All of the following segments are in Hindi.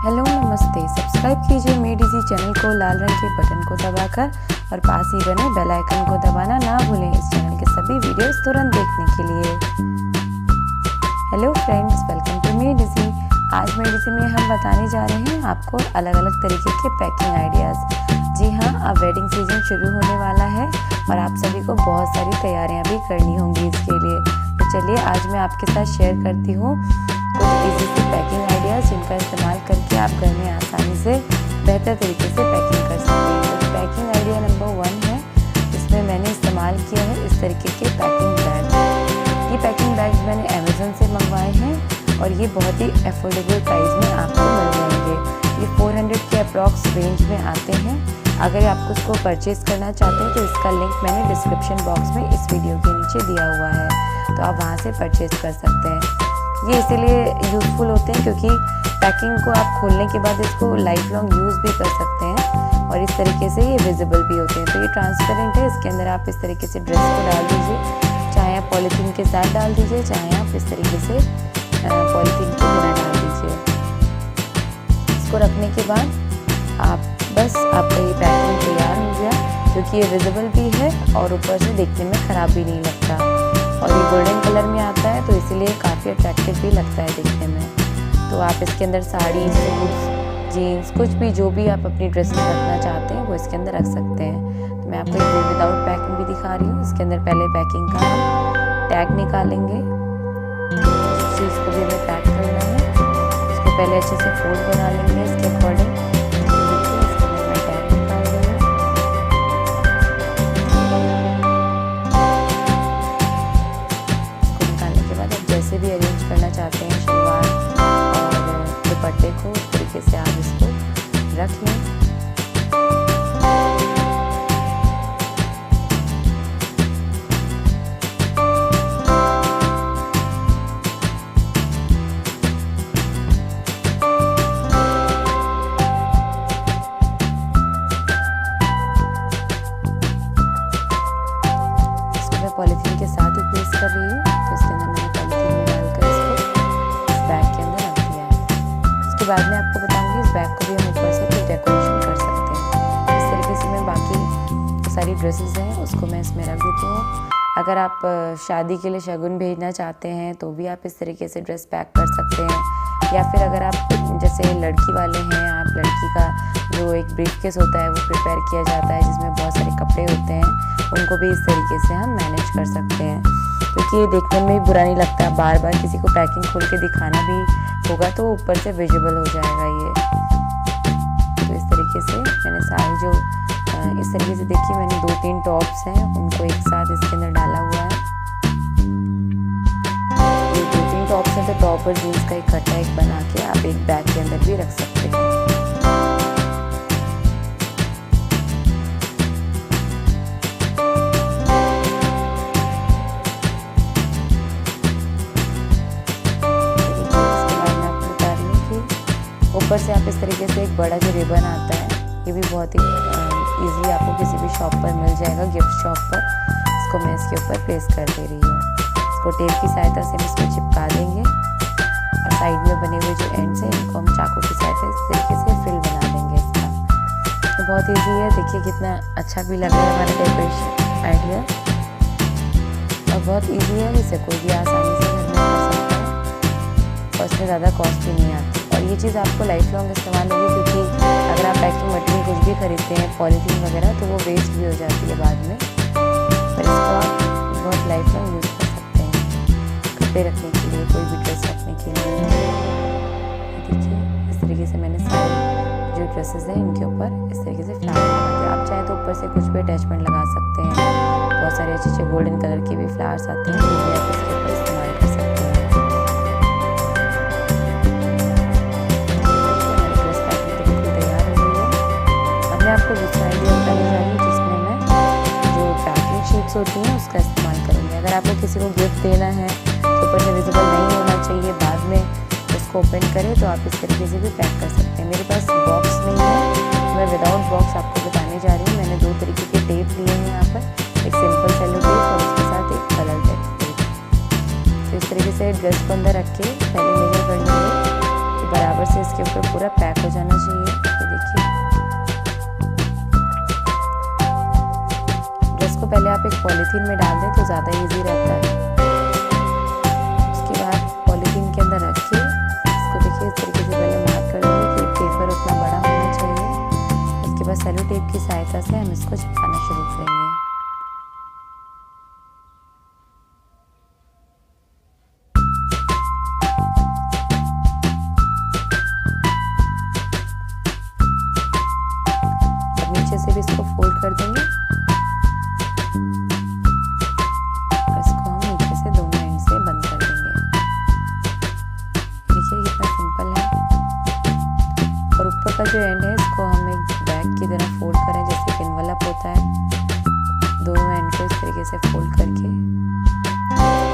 हेलो नमस्ते, सब्सक्राइब कीजिए मेडीजी चैनल को लाल रंग के बटन को दबाकर और पास ही बने बेल आइकन को दबाना ना भूलें इस चैनल के सभी वीडियोस तुरंत देखने के लिए। हेलो फ्रेंड्स, वेलकम टू मेडीजी। आज मेडीजी में हम बताने जा रहे हैं आपको अलग अलग तरीके के पैकिंग आइडियाज़। जी हाँ, अब वेडिंग सीजन शुरू होने वाला है और आप सभी को बहुत सारी तैयारियाँ भी करनी होंगी इसके लिए। तो चलिए आज मैं आपके साथ शेयर करती हूँ कुछ इजी सी पैकिंग आइडियाज़ जिनका इस्तेमाल करके आप घर में आसानी से बेहतर तरीके से पैकिंग कर सकते हैं। तो पैकिंग आइडिया नंबर 1 है, इसमें मैंने इस्तेमाल किया है इस तरीके के पैकिंग बैग। ये पैकिंग बैग्स मैंने अमेज़न से मंगवाए हैं और ये बहुत ही अफोर्डेबल प्राइस में आपको मिल जाएंगे। ये 400 के अप्रॉक्स रेंज में आते हैं। अगर आप उसको परचेज़ करना चाहते हैं तो इसका लिंक मैंने डिस्क्रिप्शन बॉक्स में इस वीडियो के नीचे दिया हुआ है, तो आप वहाँ से परचेज़ कर सकते हैं। ये इसीलिए यूज़फुल होते हैं क्योंकि पैकिंग को आप खोलने के बाद इसको लाइफ लॉन्ग यूज़ भी कर सकते हैं और इस तरीके से ये विजिबल भी होते हैं। तो ये ट्रांसपेरेंट है, इसके अंदर आप इस तरीके से ड्रेस को डाल दीजिए, चाहे आप पॉलीथीन के साथ डाल दीजिए, चाहे आप इस तरीके से पॉलीथीन के बिना डाल दीजिए। इसको रखने के बाद आपका ये पैकिंग तैयार हो गया, क्योंकि ये विजिबल भी है और ऊपर से देखने में ख़राब भी नहीं लगता और ये गोल्डन कलर में आता है, तो इसीलिए काफ़ी अट्रैक्टिव भी लगता है देखने में। तो आप इसके अंदर साड़ी, सूट, जीन्स, कुछ भी जो भी आप अपनी ड्रेस में रखना चाहते हैं वो इसके अंदर रख सकते हैं। तो मैं आपको एक विदाउट पैकिंग भी दिखा रही हूँ। इसके अंदर पहले पैकिंग का हम टैग निकालेंगे, इस चीज़ को भी हमें पैक करना है। इसको पहले अच्छे से फोल्ड बना लेंगे इसके अकॉर्डिंग। जैसे भी अरेंज करना चाहते हैं शलवार और दुपट्टे को, उस तरीके से आप इसको रख लें। इसको मैं पॉलीथीन के साथ ही प्लेस कर रही हूँ, तो इसके अंदर मैंने इसके बाद में आपको बताऊंगी इस बैग को भी हम ऊपर से कुछ डेकोरेशन कर सकते हैं। इस तरीके से मैं बाकी सारी ड्रेसेस हैं उसको मैं इसमें रख देती हूँ। अगर आप शादी के लिए शगुन भेजना चाहते हैं तो भी आप इस तरीके से ड्रेस पैक कर सकते हैं, या फिर अगर आप जैसे लड़की वाले हैं, आप लड़की का जो एक ब्रीफकेस होता है वो प्रिपेयर किया जाता है जिसमें बहुत सारे कपड़े होते हैं, उनको भी इस तरीके से हम मैनेज कर सकते हैं, क्योंकि ये देखने में भी बुरा नहीं लगता। बार बार किसी को पैकिंग खोल के दिखाना भी होगा तो ऊपर से विजिबल हो जाएगा ये। तो इस तरीके से मैंने सारे जो इस तरीके से देखिए, मैंने 2-3 टॉप्स हैं उनको एक साथ इसके अंदर डाला हुआ है। ये 2-3 टॉप्स हैं तो टॉप और जीन्स का इकट्ठा एक बना के आप एक बैग के अंदर भी रख सकते हैं। ऊपर से आप इस तरीके से एक बड़ा जो रिबन आता है, ये भी बहुत ही इजीली आपको किसी भी शॉप पर मिल जाएगा, गिफ्ट शॉप पर। इसको मैं इसके ऊपर प्लेस कर दे रही हूँ। इसको टेप की सहायता से हम इसको चिपका देंगे और साइड में बने हुए जो एंड्स हैं इनको हम चाकू की सहायता इस तरीके से फ्रिल बना देंगे इसका। तो बहुत ईजी है, देखिए कितना अच्छा भी लग रहा है हमारा डेकोरेशन आइडिया और बहुत ईजी है। इसे कोई भी आसानी से घर में कर सकता है और इसमें ज़्यादा कॉस्ट भी नहीं आती और ये चीज़ आपको लाइफ लॉन्ग इस्तेमाल होगी, क्योंकि अगर आप पैकिंग मटेरियल कुछ भी खरीदते हैं पॉलीथीन वगैरह तो वो वेस्ट भी हो जाती है बाद में, पर इसको आप बहुत लाइफ लॉन्ग यूज़ कर सकते हैं कपड़े रखने के लिए, कोई भी ड्रेस रखने के लिए। देखिए इस तरीके से मैंने सारे जो ड्रेसेस हैं इनके ऊपर इस तरीके से फ्लावर लगा दिया। आप चाहे तो ऊपर से कुछ भी अटैचमेंट लगा सकते हैं, बहुत सारे अच्छे अच्छे गोल्डन कलर के भी फ्लावर्स आते हैं, वो भी आप इसके ऊपर इस्तेमाल कर सकते हैं। आपको दूसरा आइडिया बताने जा रही हूँ जिसमें मैं जो पैकिंग शीट्स होती हैं उसका इस्तेमाल करूँगी। अगर आपको किसी को गिफ्ट देना है तो ऊपर से विजिबल नहीं होना चाहिए, बाद में उसको ओपन करें तो आप इस तरीके से भी पैक कर सकते हैं। मेरे पास बॉक्स नहीं है तो मैं विदाउट बॉक्स आपको बताने जा रही हूँ। मैंने 2 तरीके के टेप लिए हैं यहाँ पर, एक सिंपल सेलो टेप और उसके साथ एक कलर टेप। तो इस तरीके से ड्रेस को अंदर रख के पहले मेजर कर लेंगे कि बराबर ऊपर से इसके ऊपर पूरा पैक हो जाना चाहिए। ये देखिए, ड्रेस को पहले आप एक पॉलीथीन में डाल दें तो ज़्यादा इजी रहता है। उसके बाद पॉलीथीन के अंदर रख के इसको देखिए इस तरीके से पहले मार्क कर देंगे कि पेपर उतना बड़ा होना चाहिए। उसके बाद सेलो टेप की सहायता से हम इसको चिपकाना शुरू करेंगे। नीचे से भी इसको फोल्ड कर देंगे और इसको हम नीचे से दोनों एंड से बंद कर देंगे। देखिए कितना सिंपल है। और ऊपर का जो एंड है इसको हम एक बैग की तरह फोल्ड करें, जैसे कि एनवलप होता है। दोनों एंड को इस तरीके से फोल्ड करके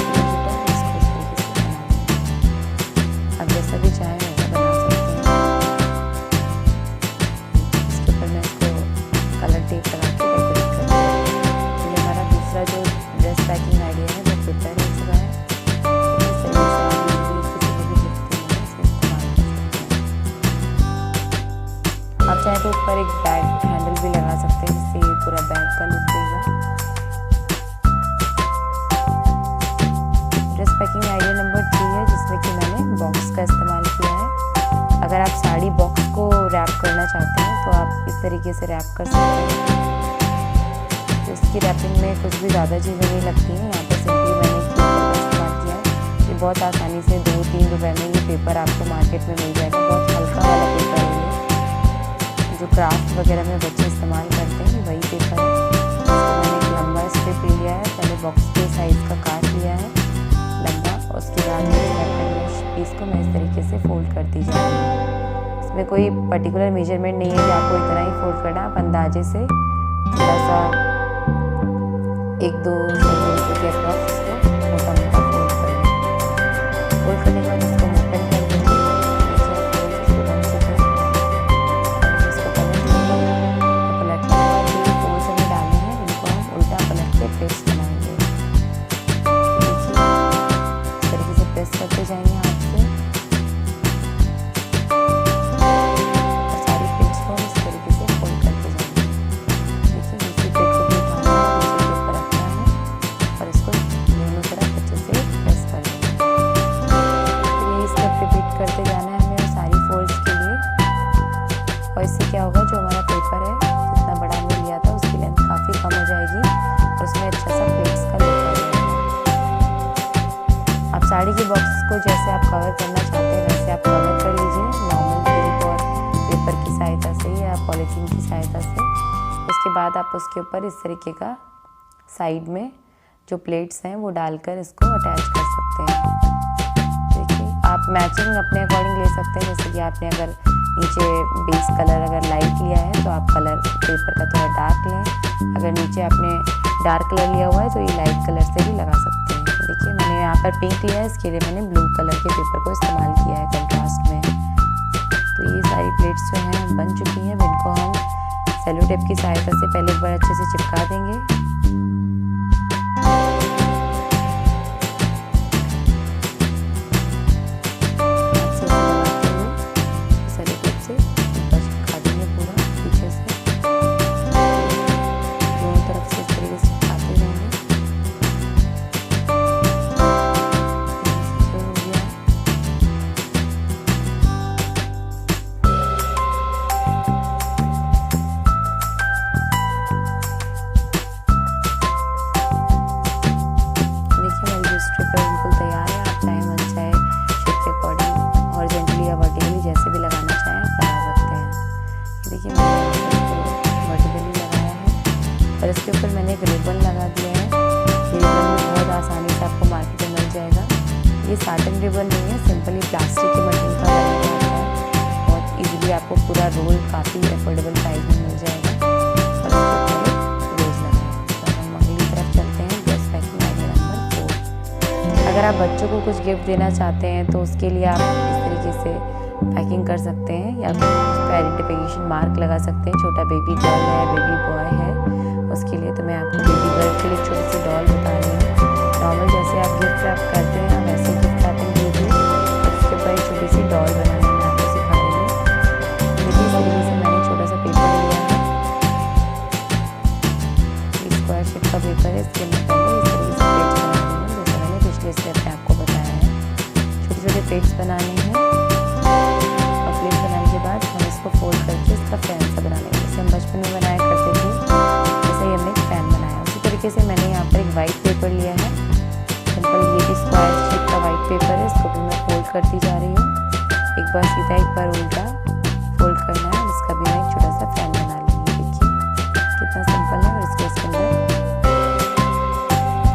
इसको इस तरीके से बना देंगे। आप जैसा भी चाहें वैसा बना सकते हैं। इसके ऊपर मैं इसको कलर टेप लगा के डेकोरेट कर दिया। ये हमारा दूसरा जो ड्रेस पैकिंग आइडिया है वो प्रिपेयर हो चुका है। इस तरीके से आप किसी को भी गिफ्ट के लिए इसे इस्तेमाल कर सकते हैं। आप चाहें तो ऊपर एक बैग हैंडल भी लगा सकते हैं, जिससे ये पूरा बैग का लुक देगा। ड्रेस पैकिंग आइडिया नंबर 3 है, जिसमें कि मैंने बॉक्स का इस्तेमाल किया है। अगर आप साड़ी बॉक्स को रैप करना चाहते हैं तो आप इस तरीके से रैप कर सकते हैं। तो इसकी रैपिंग में कुछ भी ज़्यादा चीज़ें नहीं लगती हैं। यहाँ पर सिंपली मैंने एक पेपर का इस्तेमाल किया है। ये बहुत आसानी से 2-3 रुपए में ये पेपर आपको मार्केट में मिल जाएगा। बहुत हल्का वाला पेपर है ये, जो क्राफ्ट वगैरह में बच्चे इस्तेमाल करते हैं वही पेपर है। इसको मैंने एक लंबा स्ट्रिप ले लिया है। पहले बॉक्स के साइज़ का काट लिया है लंबा। उसके बाद पीस को मैं इस तरीके से फोल्ड करती जाऊँगी। इसमें कोई पर्टिकुलर मेजरमेंट नहीं है कि आपको इतना ही फोल्ड करना है। आप अंदाजे से थोड़ा सा 1-2 सेंटीमीटर के अप्रॉक्स इसको मोटा मोटा फोल्ड कर लें। फोल्ड करने के बाद इसको ओपन कर देंगे। इसको ढंग से करें, इसको पलट देंगे। पलटने के बाद जो फोल्ड्स हमें डालने हैं इनको हम उल्टा पलट के प्रेस बनाएंगे। देखिए इस तरीके से प्रेस करते जाएंगे हाथ से। सारी प्लेट्स को इस तरीके से फोल्ड करते जाएंगे। देखिए दूसरी प्लेट को भी उठाना है, दूसरे के ऊपर रखना है और इसको दोनों तरफ अच्छे से प्रेस कर देंगे। तो ये स्टेप रिपीट करते जाना है हमें सारी फोल्ड्स के लिए। और इससे क्या होगा, जो हमारा पेपर है जितना बड़ा हमने लिया था उसकी लेंथ काफ़ी कम हो जाएगी और उसमें अच्छा सा प्लेट्स का लुक आ जाएगा। आप साड़ी के बॉक्स को जैसे आप कवर करना चाहते हैं वैसे आप कवर कर लीजिए, नॉर्मल टेप और पेपर की सहायता से या पॉलीथीन की सहायता से। उसके बाद आप उसके ऊपर इस तरीके का साइड में जो प्लेट्स हैं वो डालकर इसको अटैच कर सकते हैं। देखिए आप मैचिंग अपने अकॉर्डिंग ले सकते हैं। जैसे कि आपने अगर नीचे बेस कलर अगर लाइट लिया है तो आप कलर पेपर का थोड़ा डार्क लें। अगर नीचे आपने डार्क कलर लिया हुआ है तो ये लाइट कलर से भी लगा सकते हैं। देखिए मैंने यहाँ पर पिंक लिया है, इसके लिए मैंने ब्लू कलर के पेपर को इस्तेमाल किया है कंट्रास्ट में। तो ये सारी प्लेट्स जो हैं बन चुकी हैं। अब इनको हम सेलो टेप की सहायता से पहले एक बार अच्छे से चिपका देंगे। सेलो टेप से ऊपर चिपका देंगे पूरा पीछे से, दोनों तरफ से इस तरीके से चिपकाते रहेंगे। बिल्कुल तैयार है। आप चाहे मन चाहे शेप के अकॉर्डिंग हॉरिजॉन्टली या वर्टिकली जैसे भी लगाना चाहें आप लगा सकते हैं। देखिए मैंने इसको वर्टिकली लगाया है और इसके ऊपर मैंने एक रिबन लगा दिया है। ये रिबन भी बहुत आसानी से आपको मार्केट में मिल जाएगा। ये साटन रिबन नहीं है, सिंपली प्लास्टिक के मटेरियल का बना हुआ होता है। बहुत ईजिली आपको पूरा रोल काफ़ी अफोर्डेबल प्राइस में मिल जाएगा। अगर आप बच्चों को कुछ गिफ्ट देना चाहते हैं तो उसके लिए आप इस तरीके से पैकिंग कर सकते हैं या फिर उस पर आइडेंटिफिकेशन मार्क लगा सकते हैं। छोटा बेबी गर्ल है, बेबी बॉय है, उसके लिए तो मैं आपको बेबी गर्ल के लिए छोटी सी डॉल बता रही हूँ। नॉर्मल जैसे आप गिफ्ट रैप करते हैं वैसे गिफ्ट रैपिंग कीजिए और उसके ऊपर एक छोटी सी डॉल बनाने में आपको करती जा रही हूँ। एक बार सीधा एक बार उल्टा फोल्ड करना है, जिसका भी मैं एक छोटा सा फैन बना लूँगी। देखिए कितना सिंपल है। और इसको इसके अंदर,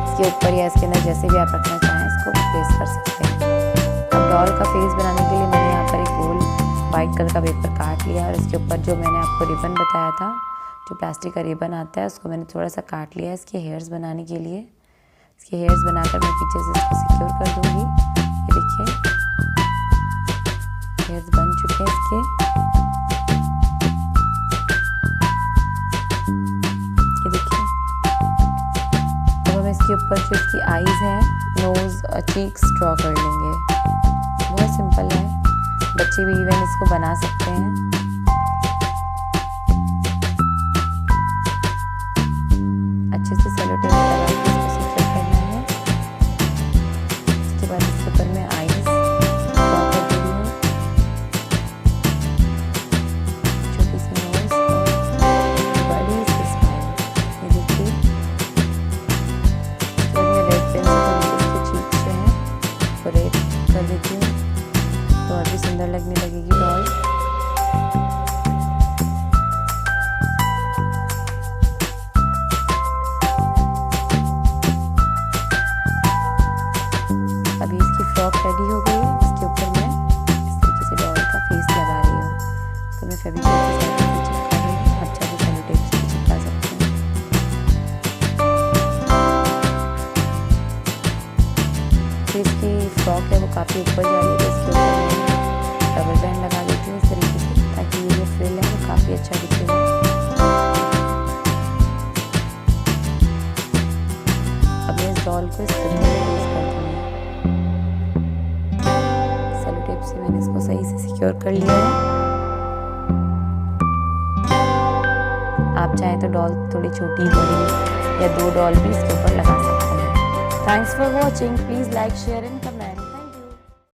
इसके ऊपर या इसके अंदर जैसे भी आप रखना चाहें इसको प्लेस कर सकते हैं। अब डॉल का फेस बनाने के लिए मैंने यहाँ पर एक गोल वाइट कलर का पेपर काट लिया और इसके ऊपर जो मैंने आपको रिबन बताया था, जो प्लास्टिक का रिबन आता है, उसको मैंने थोड़ा सा काट लिया इसके हेयर्स बनाने के लिए। इसके हेयर्स बनाकर मैं पीछे से इसको सिक्योर कर दूँगी। ये देखिए हेयर्स बन चुके हैं इसके। ये देखिए अब हम इसके ऊपर जो इसकी आईज हैं, नोज और चीक्स ड्रॉ कर लेंगे। बहुत सिंपल है, बच्चे भी इवन इसको बना सकते हैं। अच्छे से सेलो टेप लगा के इसको सिक्योर करना है। इसके बाद इसके ऊपर मैं आईज ड्रॉ कर दे रही हूँ, छोटी सी नोज और बड़ी सी स्माइल। ये देखिए तो मैं रेड पेन से इसके चीक्स जो हैं वो रेड कर देती हूँ, तो और भी सुंदर लगने लगेगी डॉल। अभी इसकी फ्रॉक रेडी हो गई है। इसके ऊपर मैं इस तरीके से डॉल का फेस लगा रही हूँ। तो मैं फेविक्विक के साथ इसे चिपका रही हूँ। आप चाहे सेलो टेप से भी चिपका सकते हैं। तो इसकी फ्रॉक है वो काफ़ी ऊपर जा रही है, तो इसके ऊपर मैं रबर बैंड लगा देती हूँ इस तरीके से, ताकि ये जो फ्रिल है वो काफ़ी अच्छा दिखेगा। अब मैं इस डॉल को इस तरीके से यूज़ कर दूँगी। सेलो टेप से मैंने इसको सही से सिक्योर कर लिया है। आप चाहें तो डॉल थोड़ी छोटी बड़ी या 2 डॉल भी इसके ऊपर लगा सकते हैं। Thanks for watching. Please like, share and